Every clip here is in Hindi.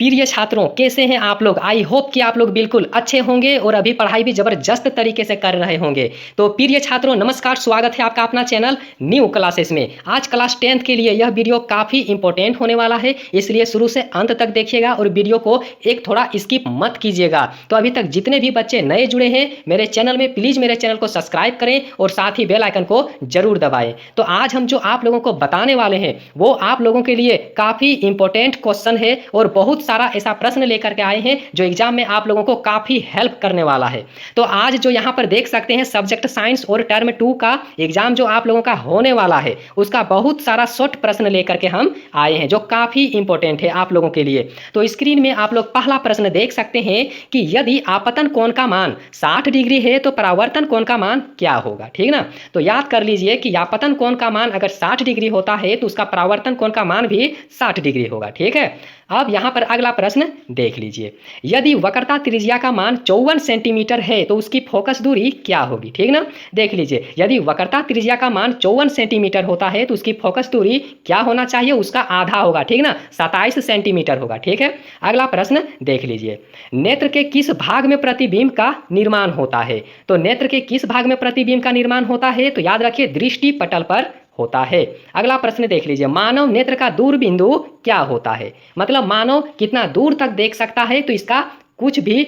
प्रिय छात्रों, कैसे हैं आप लोग। आई होप कि आप लोग बिल्कुल अच्छे होंगे और अभी पढ़ाई भी ज़बरदस्त तरीके से कर रहे होंगे। तो प्रिय छात्रों, नमस्कार, स्वागत है आपका अपना चैनल न्यू क्लासेस में। आज क्लास 10th के लिए यह वीडियो काफ़ी इंपॉर्टेंट होने वाला है, इसलिए शुरू से अंत तक देखिएगा और वीडियो को एक थोड़ा स्किप मत कीजिएगा। तो अभी तक जितने भी बच्चे नए जुड़े हैं मेरे चैनल में, प्लीज़ मेरे चैनल को सब्सक्राइब करें और साथ ही बेल आइकन को जरूर दबाएं। तो आज हम जो आप लोगों को बताने वाले हैं वो आप लोगों के लिए काफ़ी इंपॉर्टेंट क्वेश्चन है और बहुत सारा ऐसा प्रश्न लेकर के आए हैं जो एग्जाम में आप लोगों को काफ़ी हेल्प करने वाला है। तो आज जो यहाँ पर देख सकते हैं सब्जेक्ट साइंस और टर्म 2 का एग्जाम जो आप लोगों का होने वाला है उसका बहुत सारा शॉर्ट प्रश्न लेकर के हम आए हैं जो काफ़ी इंपॉर्टेंट है आप लोगों के लिए। तो स्क्रीन में आप लोग पहला प्रश्न देख सकते हैं कि यदि आपतन कोण का मान 60 डिग्री है तो परावर्तन कोण का मान क्या होगा। ठीक ना, तो याद कर लीजिए कि आपतन कोण का मान अगर 60 डिग्री होता है तो उसका परावर्तन कोण का मान भी 60 डिग्री होगा। ठीक है, अब यहाँ पर अगला प्रश्न देख लीजिए। यदि वक्रता त्रिज्या का मान 54 सेंटीमीटर है तो उसकी फोकस दूरी क्या होगी। ठीक ना, देख लीजिए, यदि वक्रता त्रिज्या का मान 54 सेंटीमीटर होता है तो उसकी फोकस दूरी क्या होना चाहिए, उसका आधा होगा। ठीक ना, 27 सेंटीमीटर होगा। ठीक है, अगला प्रश्न देख लीजिए। नेत्र के किस भाग में प्रतिबिंब का निर्माण होता है। तो नेत्र के किस भाग में प्रतिबिंब का निर्माण होता है, तो याद रखिए दृष्टि पटल पर होता है। अगला प्रश्न देख लीजिए। मानव नेत्र का दूर बिंदु क्या होता है, मतलब मानव कितना दूर तक देख सकता है, तो इसका कुछ भी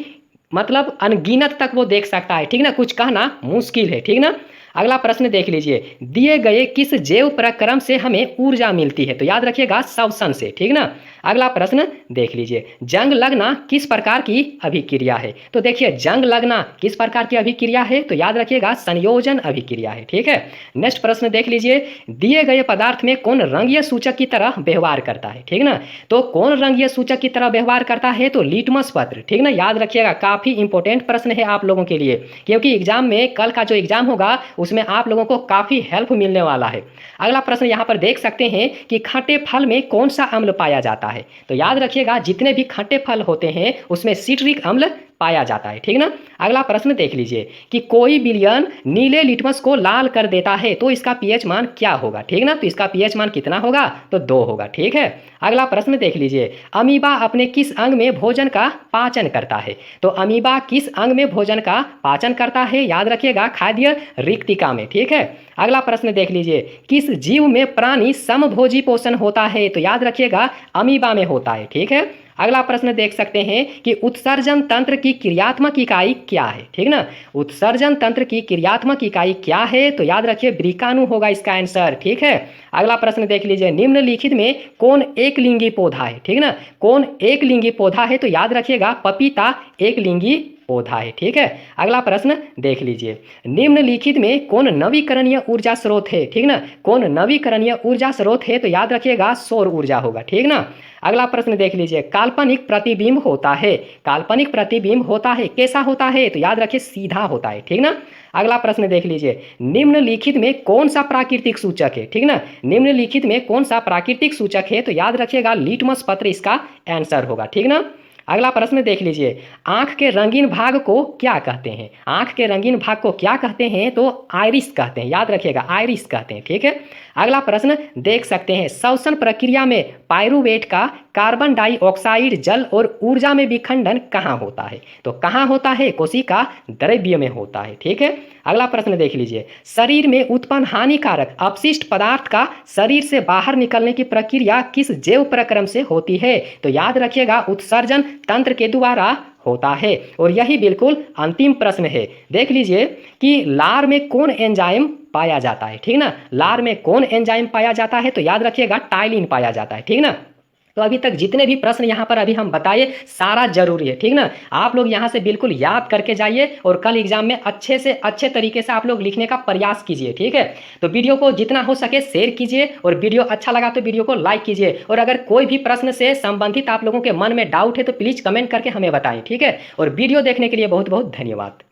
मतलब अनगिनत तक वो देख सकता है। ठीक ना, कुछ कहना मुश्किल है। ठीक ना, अगला प्रश्न देख लीजिए। दिए गए किस जैव प्रक्रम से हमें ऊर्जा मिलती है, तो याद रखिएगा श्वसन से। ठीक ना, अगला प्रश्न देख लीजिए। जंग लगना किस प्रकार की अभिक्रिया है, तो देखिए जंग लगना किस प्रकार की अभिक्रिया है, तो याद रखिएगा संयोजन अभिक्रिया है। ठीक है, नेक्स्ट प्रश्न देख लीजिए। दिए गए पदार्थ में कौन रंगीय सूचक की तरह व्यवहार करता है। ठीक ना, तो कौन रंगीय सूचक की तरह व्यवहार करता है, तो लिटमस पत्र। ठीक ना, याद रखिएगा काफी इंपॉर्टेंट प्रश्न है आप लोगों के लिए, क्योंकि एग्जाम में कल का जो एग्जाम होगा उसमें आप लोगों को काफी हेल्प मिलने वाला है। अगला प्रश्न यहाँ पर देख सकते हैं कि खट्टे फल में कौन सा अम्ल पाया जाता है, तो याद रखिएगा जितने भी खट्टे फल होते हैं उसमें सिट्रिक अम्ल पाया जाता है। ठीक ना, अगला प्रश्न देख लीजिए कि कोई विलयन नीले लिटमस को लाल कर देता है तो इसका पीएच मान क्या होगा। ठीक ना, तो इसका पीएच मान कितना होगा, तो 2 होगा। ठीक है, अगला प्रश्न देख लीजिए। अमीबा अपने किस अंग में भोजन का पाचन करता है, तो अमीबा किस अंग में भोजन का पाचन करता है, याद रखिएगा खाद्य रिक्तिका में। ठीक है, अगला प्रश्न देख लीजिए। किस जीव में प्राणी समभोजी पोषण होता है, तो याद रखिएगा अमीबा में होता है। ठीक है, अगला प्रश्न देख सकते हैं कि उत्सर्जन तंत्र की क्रियात्मक इकाई क्या है। ठीक ना, उत्सर्जन तंत्र की क्रियात्मक इकाई क्या है, तो याद रखिए वृकाणु होगा इसका आंसर। ठीक है, अगला प्रश्न देख लीजिए। निम्नलिखित में कौन एक लिंगी पौधा है। ठीक ना, कौन एक लिंगी पौधा है, तो याद रखिएगा पपीता एक लिंगी पौधा है। ठीक है, अगला प्रश्न देख लीजिए। निम्नलिखित में कौन नवीकरणीय ऊर्जा स्रोत है। ठीक ना, कौन नवीकरणीय ऊर्जा स्रोत है, तो याद रखिएगा सौर ऊर्जा होगा। ठीक ना, अगला प्रश्न देख लीजिए। काल्पनिक प्रतिबिंब होता है, काल्पनिक प्रतिबिंब होता है कैसा होता है, तो याद रखिए सीधा होता है। ठीक ना, अगला प्रश्न देख लीजिए। निम्नलिखित में कौन सा प्राकृतिक सूचक है। ठीक ना, निम्नलिखित में कौन सा प्राकृतिक सूचक है, तो याद रखिएगा लिटमस पत्र इसका आंसर होगा। ठीक ना, अगला प्रश्न देख लीजिए। आंख के रंगीन भाग को क्या कहते हैं, आंख के रंगीन भाग को क्या कहते हैं, तो आइरिस कहते हैं। याद रखिएगा आइरिस कहते हैं। ठीक है, अगला प्रश्न देख सकते हैं। श्वसन प्रक्रिया में पायरुवेट का कार्बन डाइऑक्साइड जल और ऊर्जा में विखंडन कहाँ होता है, तो कहाँ होता है, कोशिका द्रव्य में होता है। ठीक है, अगला प्रश्न देख लीजिए। शरीर में उत्पन्न हानिकारक अपशिष्ट पदार्थ का शरीर से बाहर निकलने की प्रक्रिया किस जैव प्रक्रम से होती है, तो याद रखिएगा उत्सर्जन तंत्र के द्वारा होता है। और यही बिल्कुल अंतिम प्रश्न है। देख लीजिए कि लार में कौन एंजाइम पाया जाता है। ठीक ना, लार में कौन एंजाइम पाया जाता है, तो याद रखिएगा टाइलिन पाया जाता है। ठीक ना, तो अभी तक जितने भी प्रश्न यहाँ पर अभी हम बताए सारा जरूरी है। ठीक ना, आप लोग यहाँ से बिल्कुल याद करके जाइए और कल एग्जाम में अच्छे से अच्छे तरीके से आप लोग लिखने का प्रयास कीजिए। ठीक है, तो वीडियो को जितना हो सके शेयर कीजिए और वीडियो अच्छा लगा तो वीडियो को लाइक कीजिए। और अगर कोई भी प्रश्न से संबंधित आप लोगों के मन में डाउट है तो प्लीज़ कमेंट करके हमें बताएं। ठीक है, और वीडियो देखने के लिए बहुत बहुत धन्यवाद।